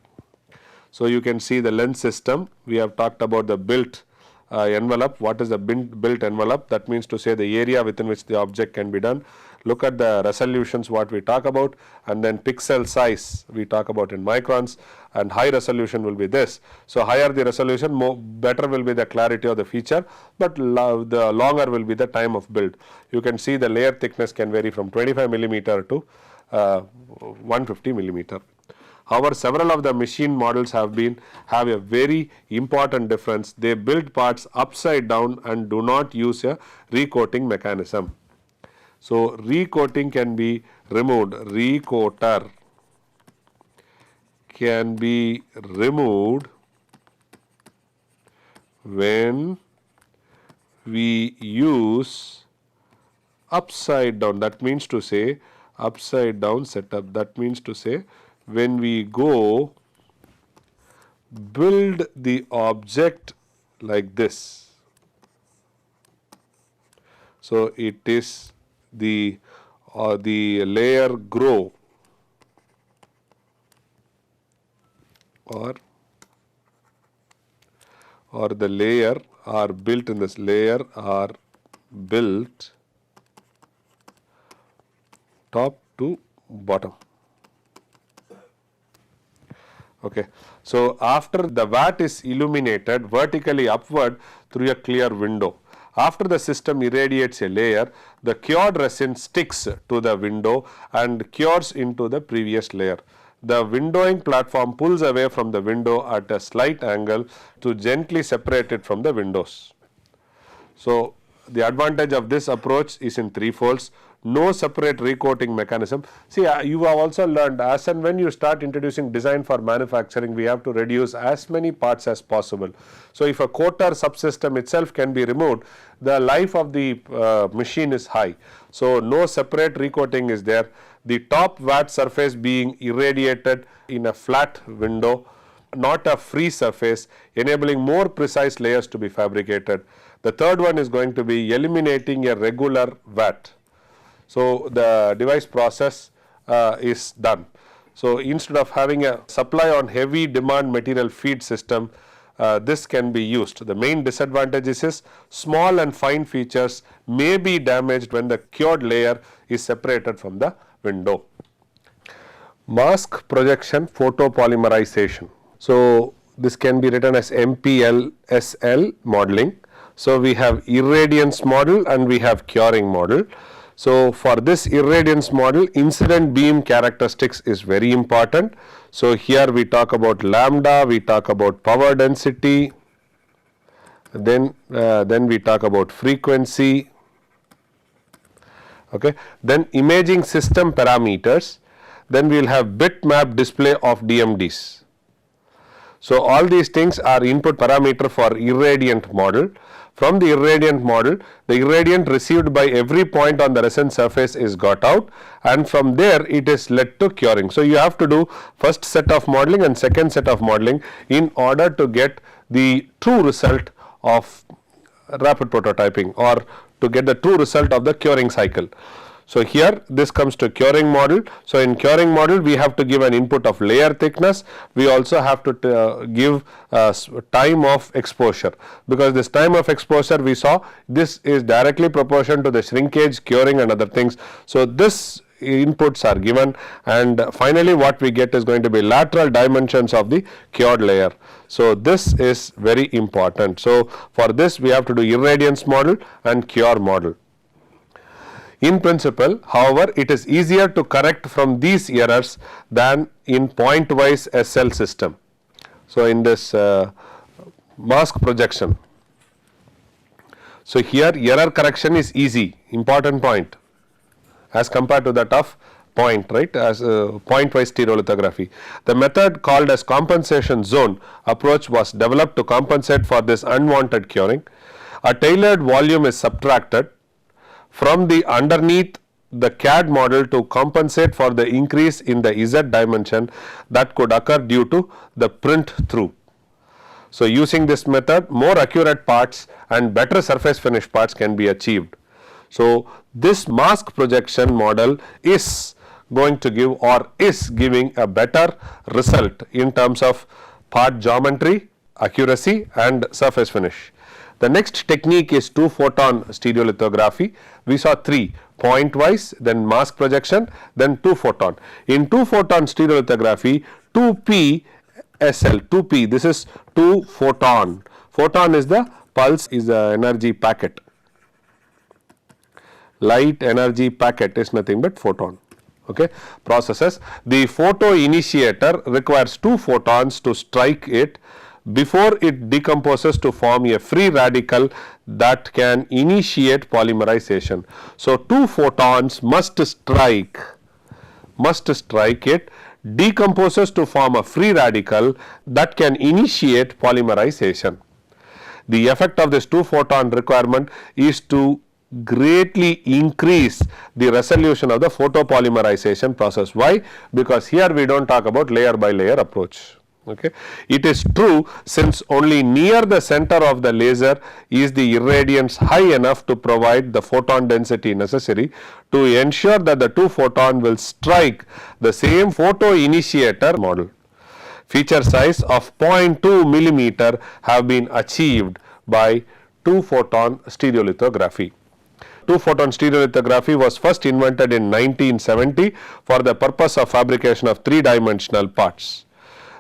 So, you can see the lens system. We have talked about the built envelope. What is the built envelope? That means to say the area within which the object can be done. Look at the resolutions what we talk about, and then pixel size we talk about in microns, and high resolution will be this. So, higher the resolution, better will be the clarity of the feature, but the longer will be the time of build. You can see the layer thickness can vary from 25 millimeter to 150 millimeter. However, several of the machine models have a very important difference. They build parts upside down and do not use a recoating mechanism. So, recoating can be removed. Recoater can be removed when we use upside down. That means to say upside down setup. That means to say when we go build the object like this. So, it is the layer grow or the layer are built in this layer are built top to bottom. Okay. So, after the vat is illuminated vertically upward through a clear window. After the system irradiates a layer, the cured resin sticks to the window and cures into the previous layer. The windowing platform pulls away from the window at a slight angle to gently separate it from the windows. So, the advantage of this approach is in 3 folds. No separate recoating mechanism. See, you have also learned as and when you start introducing design for manufacturing, we have to reduce as many parts as possible. So, if a coater subsystem itself can be removed, the life of the machine is high. So, no separate recoating is there. The top vat surface being irradiated in a flat window, not a free surface, enabling more precise layers to be fabricated. The third one is going to be eliminating a regular vat. So, the device process is done. So, instead of having a supply on heavy demand material feed system, this can be used. The main disadvantage is small and fine features may be damaged when the cured layer is separated from the window. Mask projection photopolymerization. So, this can be written as MPLSL modeling. So, we have irradiance model and we have curing model. So, for this irradiance model, incident beam characteristics is very important. So, here we talk about lambda, we talk about power density, then we talk about frequency, okay. Then imaging system parameters, then we will have bitmap display of DMDs. So, all these things are input parameter for irradiant model. From the irradiant model, the irradiant received by every point on the resin surface is got out, and from there it is led to curing. So, you have to do first set of modeling and second set of modeling in order to get the true result of rapid prototyping or to get the true result of the curing cycle. So here this comes to curing model. So in curing model we have to give an input of layer thickness. We also have to give time of exposure, because this time of exposure we saw this is directly proportional to the shrinkage, curing and other things. So this inputs are given, and finally what we get is going to be lateral dimensions of the cured layer. So this is very important. So for this we have to do irradiance model and cure model. In principle, however, it is easier to correct from these errors than in point-wise SL system. So in this mask projection, so here error correction is easy, important point, as compared to that of point, right, as point-wise stereolithography. The method called as compensation zone approach was developed to compensate for this unwanted curing. A tailored volume is subtracted from the underneath the CAD model to compensate for the increase in the Z dimension that could occur due to the print through. So using this method, more accurate parts and better surface finish parts can be achieved. So this mask projection model is going to give or is giving a better result in terms of part geometry, accuracy and surface finish. The next technique is 2-photon stereolithography. We saw 3: point-wise, then mask projection, then 2-photon. In 2-photon stereolithography, 2P SL, 2P, this is 2-photon. Photon is the pulse, is the energy packet. Light energy packet is nothing but photon. Okay, processes. The photo initiator requires 2 photons to strike it before it decomposes to form a free radical that can initiate polymerization. So 2 photons must strike it, decomposes to form a free radical that can initiate polymerization. The effect of this 2-photon requirement is to greatly increase the resolution of the photopolymerization process. Why? Because here we don't talk about layer by layer approach. Okay. It is true, since only near the center of the laser is the irradiance high enough to provide the photon density necessary to ensure that the 2 photon will strike the same photo initiator model. Feature size of 0.2 millimeter have been achieved by 2-photon stereolithography. 2-photon stereolithography was first invented in 1970 for the purpose of fabrication of 3-dimensional parts.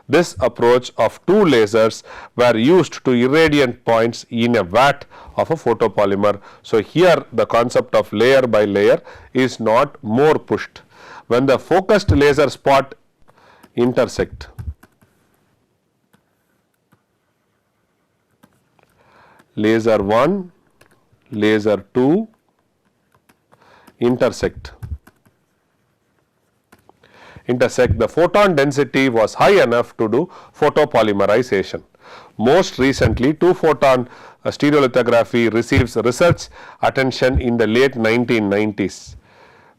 This approach of 2 lasers were used to irradiate points in a vat of a photopolymer. So here the concept of layer by layer is not more pushed. When the focused laser spot intersect, laser 1, laser 2 intersect, the photon density was high enough to do photopolymerization. Most recently, 2-photon stereolithography receives research attention in the late 1990s.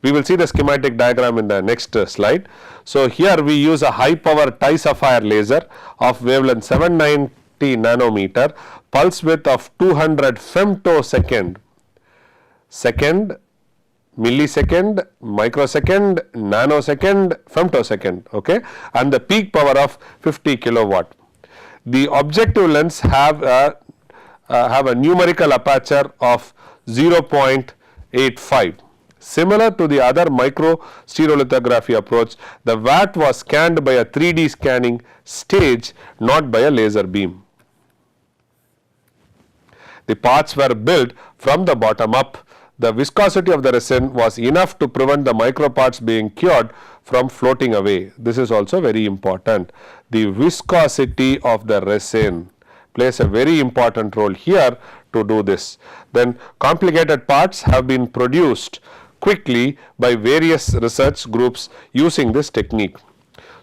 We will see the schematic diagram in the next slide. So here we use a high power Tie-Sapphire laser of wavelength 790 nanometer, pulse width of 200 femtosecond, millisecond, microsecond, nanosecond, femtosecond, okay, and the peak power of 50 kilowatt. The objective lens have a numerical aperture of 0.85. Similar to the other micro stereolithography approach, the vat was scanned by a 3D scanning stage, not by a laser beam. The parts were built from the bottom up. The viscosity of the resin was enough to prevent the microparts being cured from floating away. This is also very important. The viscosity of the resin plays a very important role here to do this. Then complicated parts have been produced quickly by various research groups using this technique.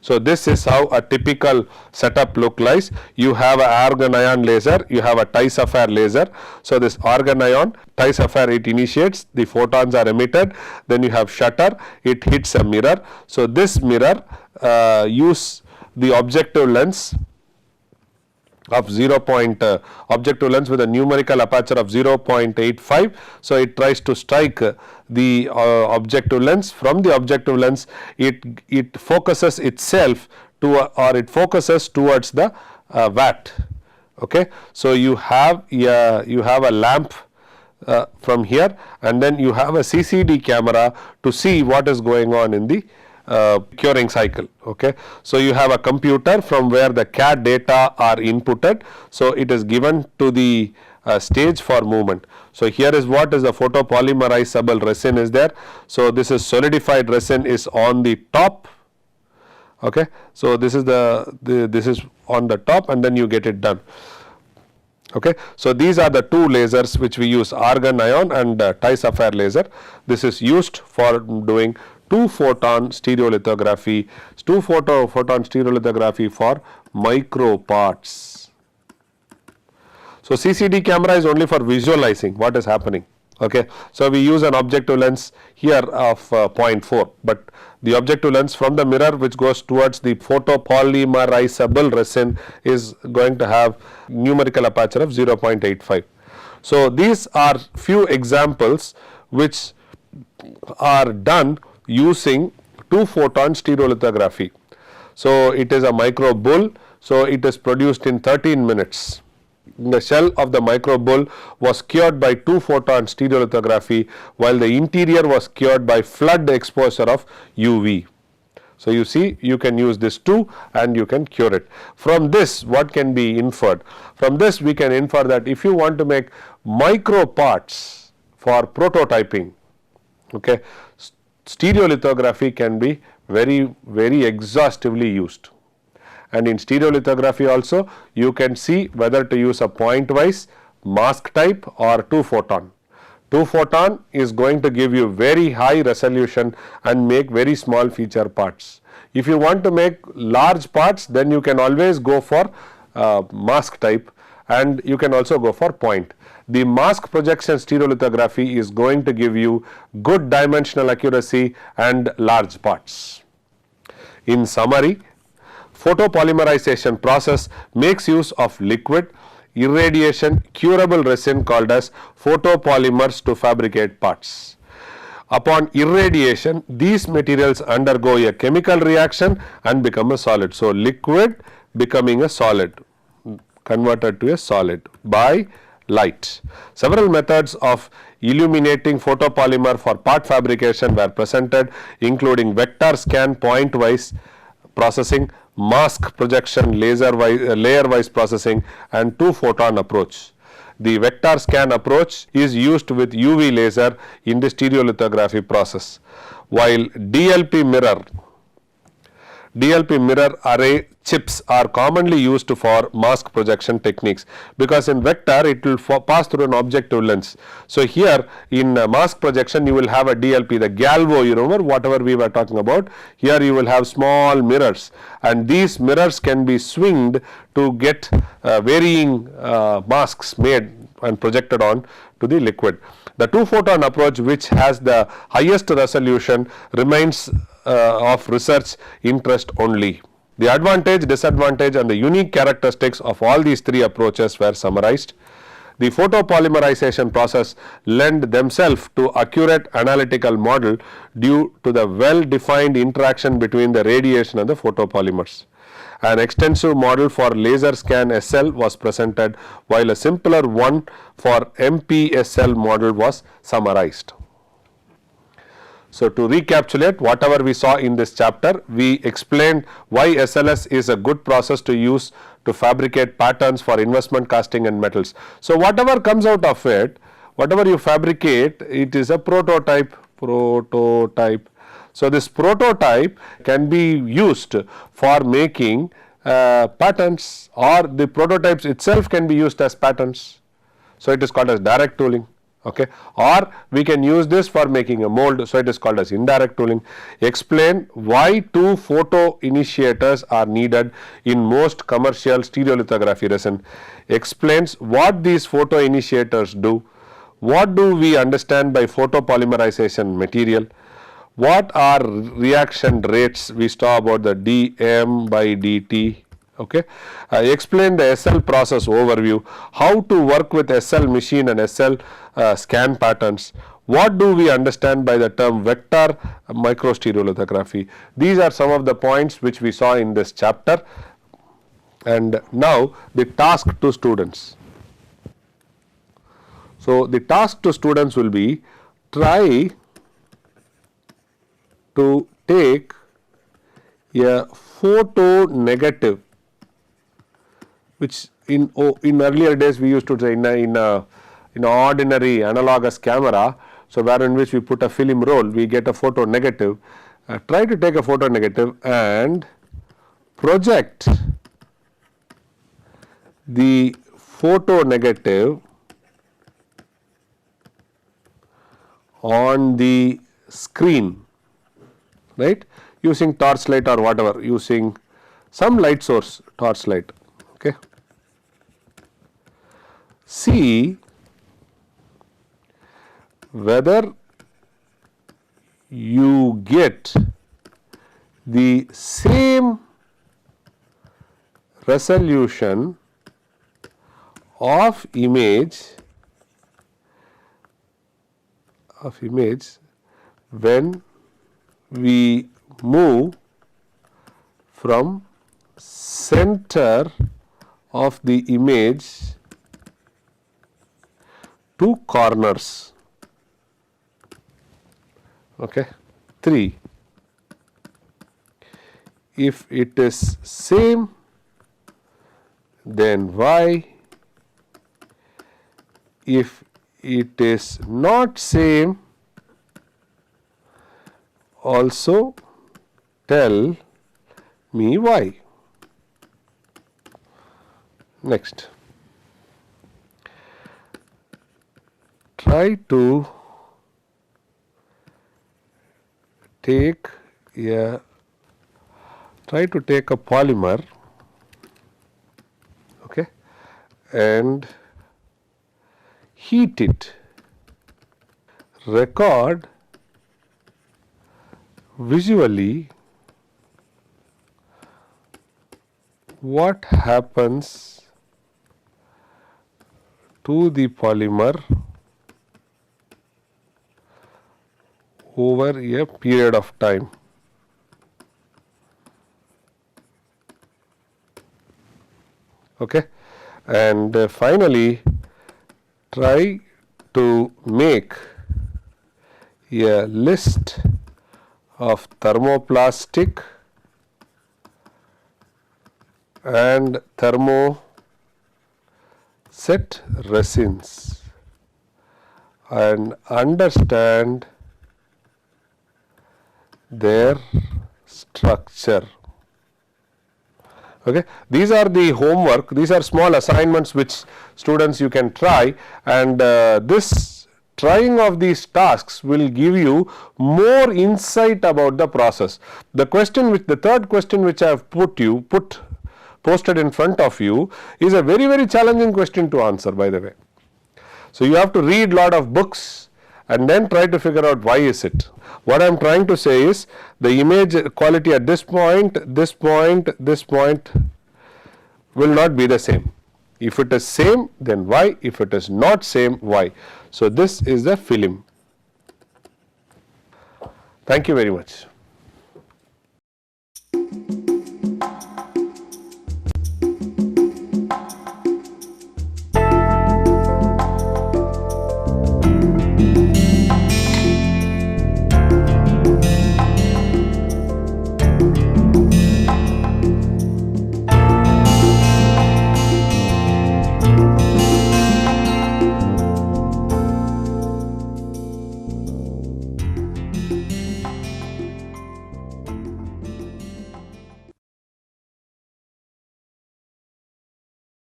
So this is how a typical setup look like. You have an argon ion laser, you have a Tie-Sapphire laser. So this argon ion, Tie-Sapphire, it initiates, the photons are emitted, then you have shutter, it hits a mirror. So this mirror use the objective lens of objective lens with a numerical aperture of 0.85. So it tries to strike the objective lens. From the objective lens, it focuses itself to or it focuses towards the vat. Okay, so you have a lamp from here, and then you have a CCD camera to see what is going on in the curing cycle. Okay, so you have a computer from where the CAD data are inputted, so it is given to the stage for movement. So here is what is the photopolymerizable resin is there. So this is solidified resin is on the top. Okay, so this is this is on the top, and then you get it done. Okay, so these are the two lasers which we use, argon ion and Ti-sapphire laser. This is used for doing 2-photon stereolithography, 2-photon stereolithography for micro parts. So CCD camera is only for visualizing what is happening. Okay, so we use an objective lens here of 0.4, but the objective lens from the mirror which goes towards the photopolymerizable resin is going to have numerical aperture of 0.85. So these are few examples which are done using 2-photon stereolithography. So it is a micro bull, so it is produced in 13 minutes. The shell of the micro bull was cured by 2-photon stereolithography, while the interior was cured by flood exposure of UV. So you see, you can use this too and you can cure it. From this, what can be inferred? From this we can infer that if you want to make micro parts for prototyping, okay, stereolithography can be very exhaustively used. And in stereolithography also, you can see whether to use a point-wise, mask type or 2-photon. 2-photon is going to give you very high resolution and make very small feature parts. If you want to make large parts, then you can always go for mask type, and you can also go for point. The mask projection stereolithography is going to give you good dimensional accuracy and large parts. In summary, photopolymerization process makes use of liquid, irradiation, curable resin called as photopolymers to fabricate parts. Upon irradiation, these materials undergo a chemical reaction and become a solid. So liquid becoming a solid, converted to a solid by light. Several methods of illuminating photopolymer for part fabrication were presented, including vector scan point-wise processing, mask projection, layer-wise processing, and 2-photon approach. The vector scan approach is used with UV laser in the stereolithography process, while DLP mirror array chips are commonly used for mask projection techniques, because in vector it will pass through an objective lens. So here in mask projection you will have a DLP, the galvo, you remember whatever we were talking about. Here you will have small mirrors, and these mirrors can be swinged to get varying masks made and projected on to the liquid. The 2-photon approach, which has the highest resolution, remains of research interest only. The advantage, disadvantage and the unique characteristics of all these three approaches were summarized. The photopolymerization process lend themselves to accurate analytical model due to the well-defined interaction between the radiation and the photopolymers. An extensive model for laser scan SL was presented, while a simpler one for MPSL model was summarized. So to recapitulate whatever we saw in this chapter, we explained why SLS is a good process to use to fabricate patterns for investment casting and metals. So whatever comes out of it, whatever you fabricate, it is a prototype. So this prototype can be used for making patterns, or the prototypes itself can be used as patterns. So it is called as direct tooling. Okay, or we can use this for making a mold, so it is called as indirect tooling. Explain why 2 photo initiators are needed in most commercial stereolithography resin. Explains what these photo initiators do. What do we understand by photopolymerization material? What are reaction rates? We saw about the dm by dt. Okay. Explain the SL process overview, how to work with SL machine and SL scan patterns. What do we understand by the term vector microstereolithography? These are some of the points which we saw in this chapter. And now the task to students. So, the task to students will be try to take a photo negative, which in earlier days we used to say in ordinary analogous camera. So, where in which we put a film roll, we get a photo negative. Try to take a photo negative and project the photo negative on the screen, right, using torchlight or whatever, using some light source, torchlight. Okay. See whether you get the same resolution of image when we move from center of the image to corners. Okay. 3. If it is same, then y. If it is not same, also tell me why. Next, try to take a polymer, okay, and heat it. Record visually what happens to the polymer over a period of time. Okay. And finally, try to make a list of thermoplastic and thermoset resins and understand their structure. Okay. These are the homework, these are small assignments which students you can try, and this trying of these tasks will give you more insight about the process. The third question which I have posted in front of you is a very challenging question to answer, by the way. So, you have to read lot of books and then try to figure out why is it. What I am trying to say is the image quality at this point will not be the same. If it is same, then why? If it is not same, why? So, this is the film. Thank you very much.